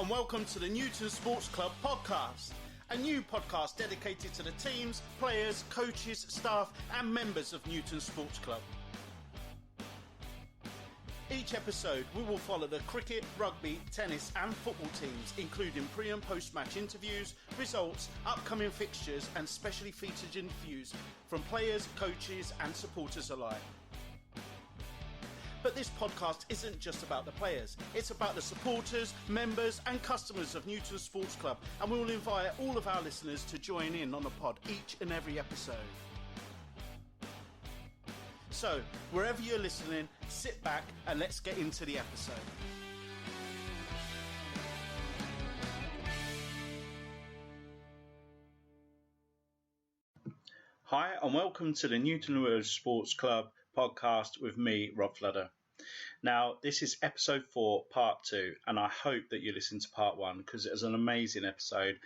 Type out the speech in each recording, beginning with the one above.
and welcome to the Newton Sports Club podcast, a new podcast dedicated to the teams, players, coaches, staff and members of Newton Sports Club. Each episode we will follow the cricket, rugby, tennis and football teams, including pre and post match interviews, results, upcoming fixtures and specially featured interviews from players, coaches and supporters alike. But this podcast isn't just about the players, it's about the supporters, members and customers of Newton Sports Club, and we will invite all of our listeners to join in on the pod each and every episode. So, wherever you're listening, sit back and let's get into the episode. Hi and welcome to the Newton le Willows Sports Club podcast with me, Rob Fludder. Now, this is episode 4, part 2, and I hope that you listen to part 1 because it was an amazing episode,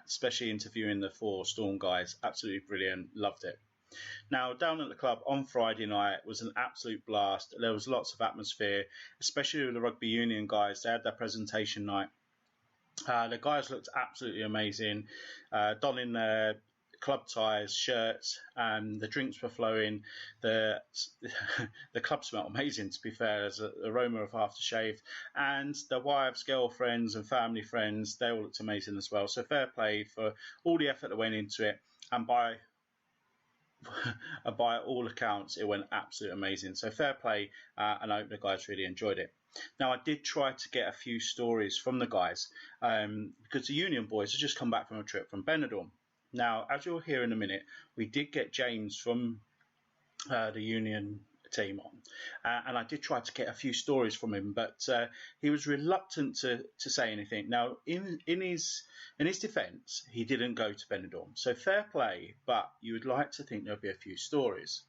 especially interviewing the 4 Storm guys. Absolutely brilliant, loved it. Now, down at the club on Friday night was an absolute blast. There was lots of atmosphere, especially with the Rugby Union guys. They had their presentation night. The guys looked absolutely amazing, donning their club ties, shirts, the drinks were flowing. The club smelled amazing, to be fair. There's an aroma of aftershave, and the wives, girlfriends and family friends, they all looked amazing as well. So fair play for all the effort that went into it, and by all accounts it went absolutely amazing. So fair play, and I hope the guys really enjoyed it. Now, I did try to get a few stories from the guys, because the Union boys had just come back from a trip from Benidorm. Now, as you'll hear in a minute, we did get James from the Union team on, and I did try to get a few stories from him, but he was reluctant to say anything. Now, in his defence, he didn't go to Benidorm, so fair play, but you would like to think there'd be a few stories.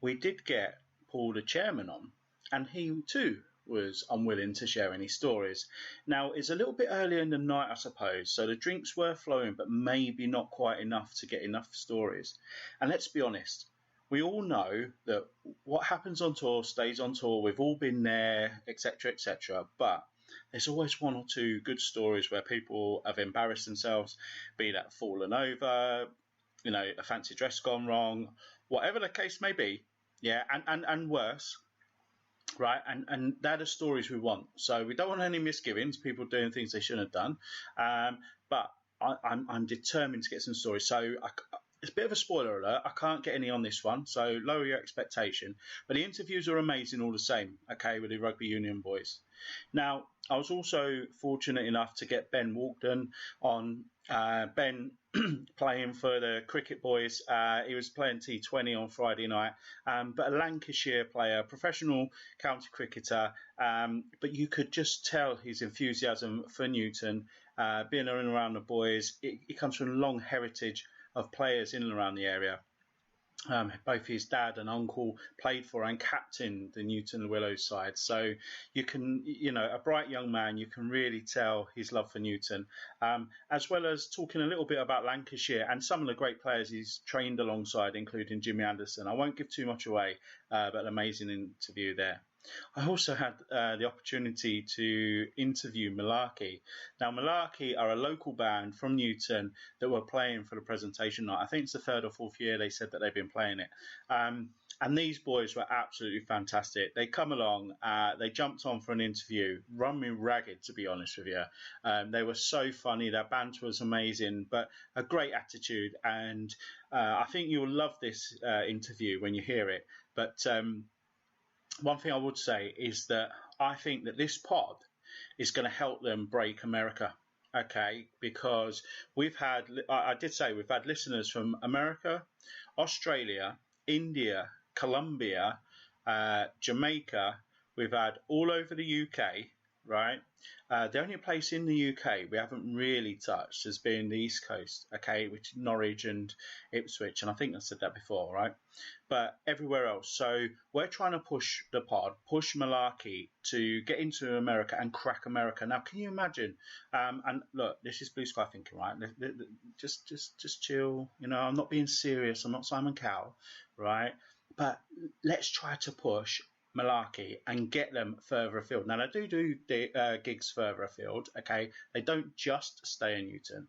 We did get Paul, the chairman, on, and he too was unwilling to share any stories. Now, it's a little bit earlier in the night, I suppose, so the drinks were flowing, but maybe not quite enough to get enough stories. And let's be honest, we all know that what happens on tour stays on tour. We've all been there, etc., etc. But there's always one or two good stories where people have embarrassed themselves, be that fallen over, a fancy dress gone wrong, whatever the case may be. Yeah, and worse. Right, and they're the stories we want. So we don't want any misgivings, people doing things they shouldn't have done. But I'm determined to get some stories. So it's a bit of a spoiler alert. I can't get any on this one, so lower your expectation. But the interviews are amazing all the same, okay, with the Rugby Union boys. Now, I was also fortunate enough to get Ben Walkden on. Ben playing for the cricket boys. He was playing T20 on Friday night, but a Lancashire player, professional county cricketer, but you could just tell his enthusiasm for Newton, being around the boys. He comes from a long heritage of players in and around the area. Both his dad and uncle played for and captained the Newton le Willows side. So you can, a bright young man, you can really tell his love for Newton, as well as talking a little bit about Lancashire and some of the great players he's trained alongside, including Jimmy Anderson. I won't give too much away, but an amazing interview there. I also had the opportunity to interview Milarke. Now, Milarke are a local band from Newton that were playing for the presentation night. I think it's the 3rd or 4th year they said that they've been playing it. And these boys were absolutely fantastic. They come along, they jumped on for an interview, run me ragged, to be honest with you. They were so funny, their banter was amazing, but a great attitude. And I think you'll love this interview when you hear it. But one thing I would say is that I think that this pod is going to help them break America, okay? Because we've had listeners from America, Australia, India, Colombia, Jamaica. We've had all over the UK, right? The only place in the UK we haven't really touched has been the East Coast, okay, which is Norwich and Ipswich, and I think I said that before, right? But everywhere else. So we're trying to push the pod, push Milarke to get into America and crack America. Now, can you imagine? And look, this is blue sky thinking, right? Just chill. I'm not being serious. I'm not Simon Cowell, right? But let's try to push Milarke and get them further afield. Now, they do gigs further afield, okay? They don't just stay in Newton.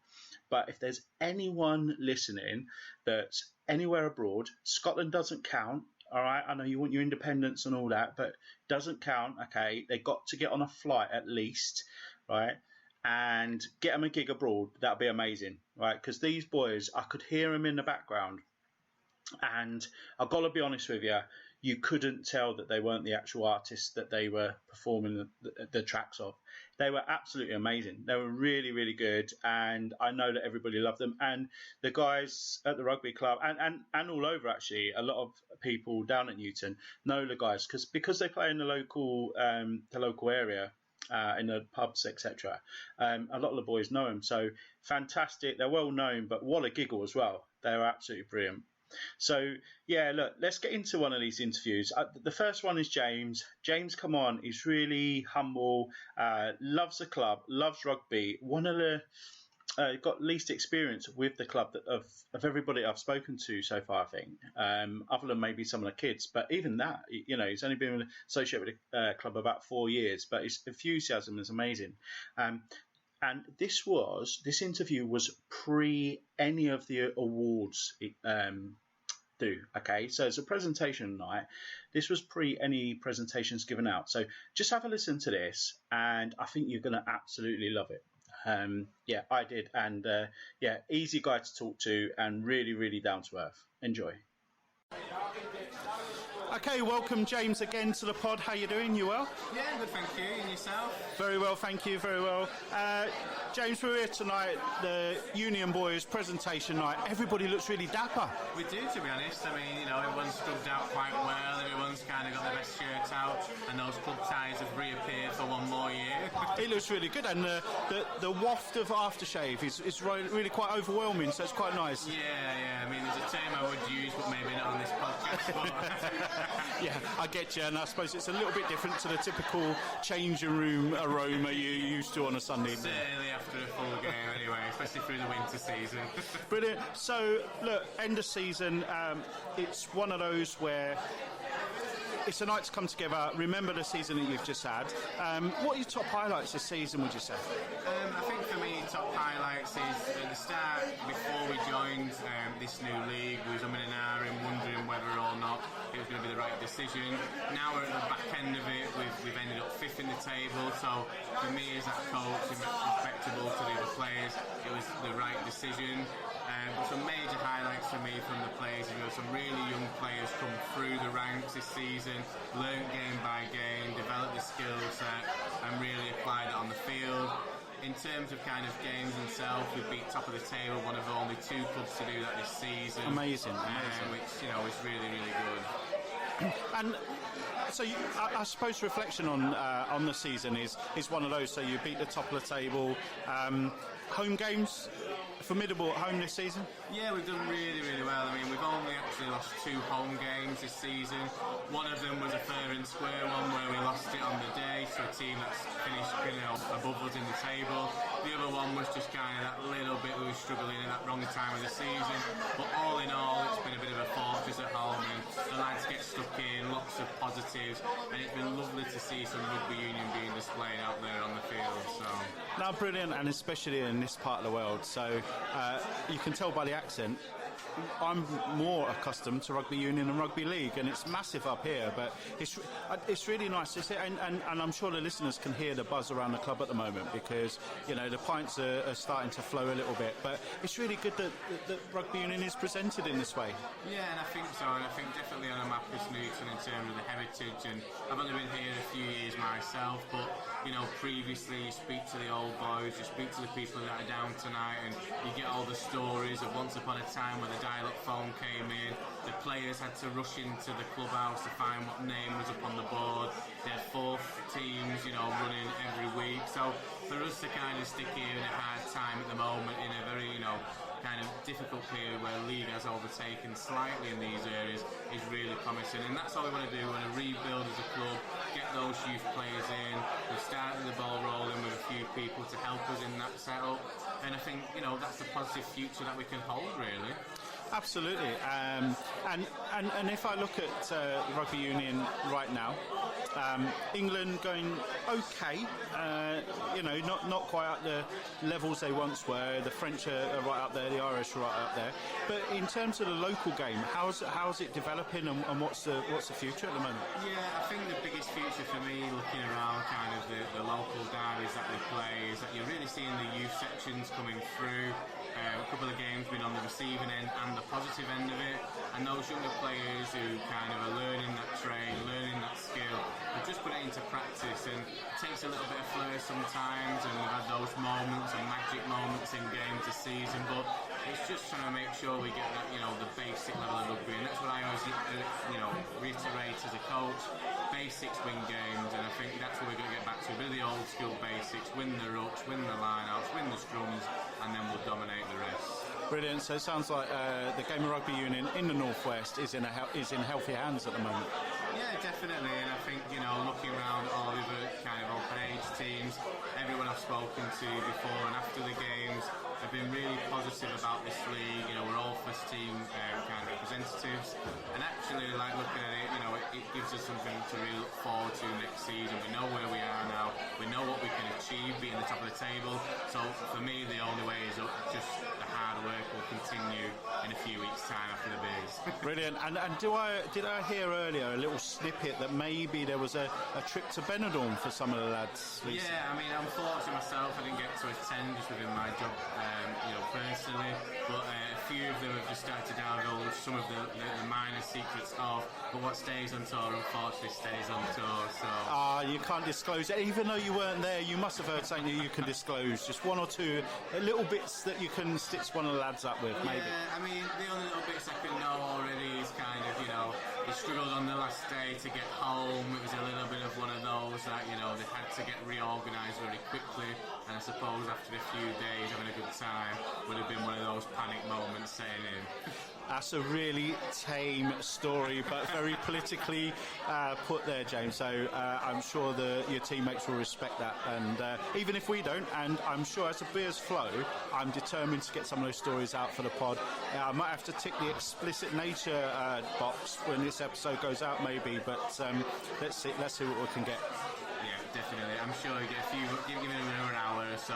But if there's anyone listening that's anywhere abroad, Scotland doesn't count, all right? I know you want your independence and all that, but doesn't count, okay? They got to get on a flight at least, right? And get them a gig abroad. That'd be amazing, right? Because these boys, I could hear them in the background. And I've got to be honest with you, you couldn't tell that they weren't the actual artists that they were performing the tracks of. They were absolutely amazing. They were really, really good, and I know that everybody loved them. And the guys at the rugby club, and all over actually, a lot of people down at Newton know the guys because they play in the local area. In the pubs, etc. A lot of the boys know them. So fantastic. They're well known, but what a giggle as well. They were absolutely brilliant. So, yeah, look, let's get into one of these interviews. The first one is James. James, come on. He's really humble, loves the club, loves rugby. One of the got least experience with the club of everybody I've spoken to so far, I think, other than maybe some of the kids. But even that, you know, he's only been associated with the club about 4 years, but his enthusiasm is amazing. And this interview was pre any of the awards okay? So it's a presentation night. This was pre any presentations given out. So just have a listen to this, and I think you're going to absolutely love it. Yeah, I did. And yeah, easy guy to talk to and really, really down to earth. Enjoy. Okay, welcome James again to the pod. How you doing? You well? Yeah, good, thank you. And yourself? Very well, thank you, very well. James, we're here tonight, the Union Boys presentation night. Everybody looks really dapper. We do, to be honest. I mean, you know, everyone's scrubbed out quite well, everyone's kind of got their best shirts out, and those club ties have reappeared for one more year. It looks really good, and the waft of aftershave is really quite overwhelming, so it's quite nice. Yeah, I mean, there's a term I would use, but maybe not on this podcast. Yeah, I get you, and I suppose it's a little bit different to the typical changing room aroma you used to on a Sunday evening. Certainly after a full game anyway, especially through the winter season. Brilliant. So, look, end of season, it's one of those where it's a night to come together, remember the season that you've just had. What are your top highlights this season, would you say? I think for me, top highlights is at the start, before we joined this new league, we was umming and ahhing, wondering whether or not it was going to be the right decision. Now we're at the back end of it, we've ended up fifth in the table, so for me as that coach, respectable to the other players, it was the right decision. But some major highlights for me from the players, you know, some really young players come through the ranks this season, learnt game by game, developed the skill set and really applied it on the field. In terms of kind of games themselves, we beat top of the table, one of only 2 clubs to do that this season. Amazing. Which, you know, is really, really good. And so I suppose reflection on the season is one of those. So you beat the top of the table. Home games, formidable at home this season? Yeah, we've done really, really well. I mean, we've only actually lost 2 home games this season. One of them was a fair and square one where we lost it on the day to a team that's finished, you know, above us in the table. The other one was just kind of that little bit we were struggling at that wrong time of the season. But all in all, it's been a bit of a fortress at home, and the lads get stuck in, lots of positives, and it's been lovely to see some rugby union being displayed out there on the field. So. No, brilliant, and especially in this part of the world. So you can tell by the accent, I'm more accustomed to rugby union and rugby league, and it's massive up here, but it's really nice to see, and I'm sure the listeners can hear the buzz around the club at the moment, because, you know, the pints are starting to flow a little bit, but it's really good that rugby union is presented in this way. Yeah, and I think so, and I think definitely on a map is Newton in terms of the heritage, and I've only been here a few years myself, but, you know, previously you speak to the old boys, you speak to the people that are down tonight, and you get all the stories of once upon a time where the dial-up phone came in, the players had to rush into the clubhouse to find what name was up on the board. They had 4 teams, you know, running every week. So for us to kind of stick here in a hard time at the moment, in a very, you know, kind of difficult period where the league has overtaken slightly in these areas, is really promising. And that's all we want to do. We want to rebuild as a club, get those youth players in. We've started the ball rolling with a few people to help us in that setup. And I think, you know, that's the positive future that we can hold, really. Absolutely. And if I look at Rugby Union right now, England going okay, not quite at the levels they once were. The French are right up there, the Irish are right up there. But in terms of the local game, how's it developing, and what's the future at the moment? Yeah, I think the biggest future for me, looking around kind of the local derbies that we play, is that you're really seeing the youth sections coming through. A couple of games been on the receiving end and the positive end of it, and those younger players who kind of are learning that trade, learning that skill, and just put it into practice. And it takes a little bit of flair sometimes, and we've had those moments and magic moments in games this season, but it's just trying to make sure we get that, the basic level of rugby, and that's what I always reiterate as a coach. Basics win games, and I think that's what we're going to get back to. A bit of the old school basics: win the rucks, win the line-outs, win the scrums, and then we'll dominate the rest. Brilliant. So it sounds like the game of Rugby Union in the Northwest is in healthy hands at the moment. Yeah, definitely. And I think, looking around all the other kind of open age teams, everyone I've spoken to before and after the games have been really positive about this league. We're all first team kind of representatives, and actually, like, looking at it, it gives us something to really look forward to next season. We know where we are now. We know what we can achieve, being the top of the table. So for me, the only way is up. Just the hard work will continue in a few weeks' time after the Bears. Brilliant. And did I hear earlier a little snippet that maybe there was a trip to Benidorm for some of the lads? Lisa? Yeah, I mean, unfortunately myself, I didn't get to attend just within my job, personally, but a few of them have just started to divulge some of the minor secrets of, but what stays on tour unfortunately stays on tour. So you can't disclose it, even though you weren't there. You must have heard something that you can disclose, just one or two little bits that you can stitch one of the lads up with, maybe. Yeah, I mean, the only little bits I can know already is kind of, they struggled on the last day to get home. It was a little bit of one of those that, they had to get reorganised very quickly, and I suppose after a few days having a good time would have been one of those panic moments setting in. That's a really tame story, but very politically put there, James. So I'm sure your teammates will respect that, and even if we don't, and I'm sure as the beers flow, I'm determined to get some of those stories out for the pod. I might have to tick the explicit nature box when this episode goes out, maybe, but let's see what we can get. Definitely. I'm sure you get a few, give it another hour or so,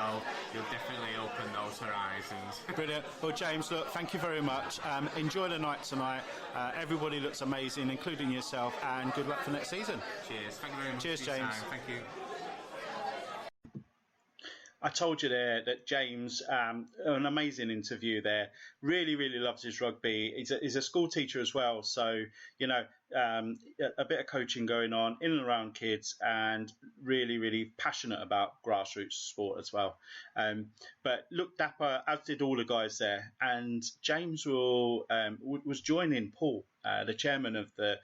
you'll definitely open those horizons. Brilliant. Well, James, look, thank you very much. Enjoy the night tonight. Everybody looks amazing, including yourself, and good luck for next season. Cheers. Thank you very much. Cheers, for your James. time. Thank you. I told you there that James, an amazing interview there. Really, really loves his rugby. He's a school teacher as well. So, a bit of coaching going on in and around kids, and really, really passionate about grassroots sport as well. But looked dapper, as did all the guys there. And James was joining Paul, the chairman of the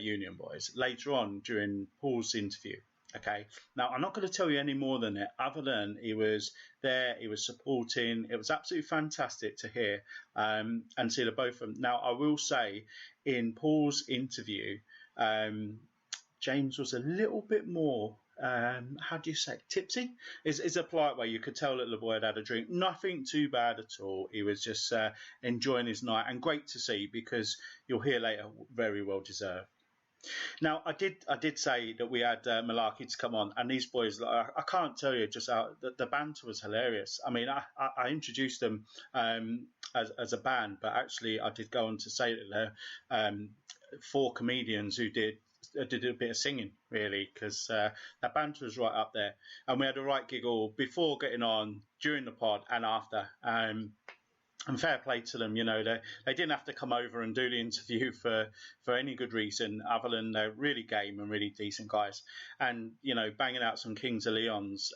Union Boys, later on during Paul's interview. Okay. Now, I'm not going to tell you any more than it, other than he was there, he was supporting. It was absolutely fantastic to hear and see the both of them. Now, I will say, in Paul's interview, James was a little bit more, how do you say, tipsy? Is a polite way. You could tell that the boy had a drink. Nothing too bad at all. He was just enjoying his night, and great to see, because you'll hear later, very well deserved. Now, I did say that we had Milarke to come on, and these boys, I can't tell you just how the banter was hilarious. I mean, I introduced them as a band, but actually I did go on to say that they're 4 comedians who did a bit of singing, really, because that banter was right up there, and we had a right giggle before getting on, during the pod, and after. And fair play to them, they didn't have to come over and do the interview for any good reason, other than they're really game and really decent guys. And, banging out some Kings of Leons,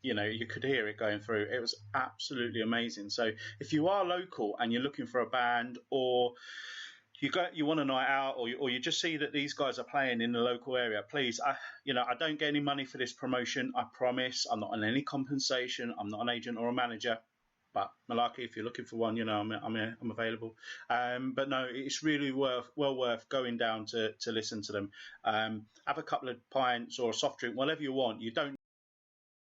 you could hear it going through. It was absolutely amazing. So if you are local and you're looking for a band, or you want a night out, or you just see that these guys are playing in the local area, please, I don't get any money for this promotion, I promise. I'm not on any compensation. I'm not an agent or a manager. But Milarke, if you're looking for one, I'm available. But no, it's really well worth going down to listen to them. Have a couple of pints or a soft drink, whatever you want. You don't